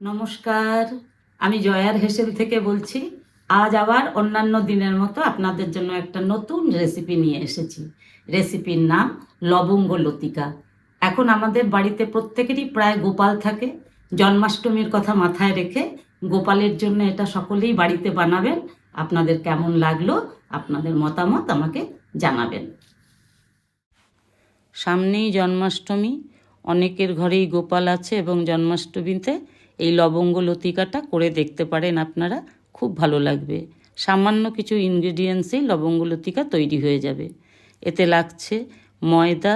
নমস্কার, আমি জয়ার হেসেল থেকে বলছি। আজ আবার অন্যান্য দিনের মতো আপনাদের জন্য একটা নতুন রেসিপি নিয়ে এসেছি। রেসিপির নাম লবঙ্গ লতিকা। এখন আমাদের বাড়িতে প্রত্যেকেরই প্রায় গোপাল থাকে। জন্মাষ্টমীর কথা মাথায় রেখে গোপালের জন্য এটা সকলেই বাড়িতে বানাবেন। আপনাদের কেমন লাগলো, আপনাদের মতামত আমাকে জানাবেন। সামনেই জন্মাষ্টমী, অনেকের ঘরেই গোপাল আছে এবং জন্মাষ্টমীতে এই লবঙ্গ লতিকাটা করে দেখতে পারেন আপনারা, খুব ভালো লাগবে। সামান্য কিছু ইনগ্রিডিয়েন্টসেই লবঙ্গ লতিকা তৈরি হয়ে যাবে। এতে লাগছে ময়দা,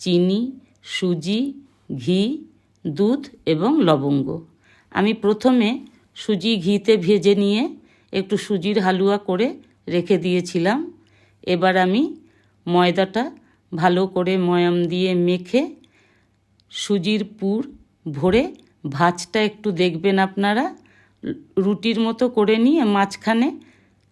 চিনি, সুজি, ঘি, দুধ এবং লবঙ্গ। আমি প্রথমে সুজি ঘিতে ভেজে নিয়ে একটু সুজির হালুয়া করে রেখে দিয়েছিলাম। এবার আমি ময়দাটা ভালো করে ময়াম দিয়ে মেখে সুজির পুর ভরে ভাঁজটা একটু দেখবেন আপনারা, রুটির মতো করে নিয়ে মাঝখানে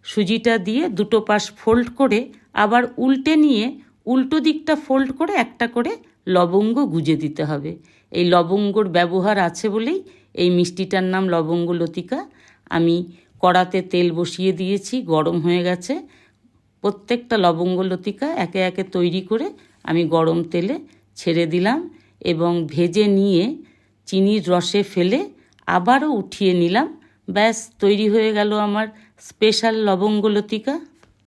সুজিটা দিয়ে দুটো পাশ ফোল্ড করে আবার উল্টে নিয়ে উল্টো দিকটা ফোল্ড করে একটা করে লবঙ্গ গুজে দিতে হবে। এই লবঙ্গর ব্যবহার আছে বলেই এই মিষ্টিটার নাম লবঙ্গ লতিকা। আমি কড়াতে তেল বসিয়ে দিয়েছি, গরম হয়ে গেছে। প্রত্যেকটা লবঙ্গ লতিকা একে একে তৈরি করে আমি গরম তেলে ছেড়ে দিলাম এবং ভেজে নিয়ে চিনির রসে ফেলে আবারও উঠিয়ে নিলাম। ব্যাস, তৈরি হয়ে গেল আমার স্পেশাল লবঙ্গ লতিকা।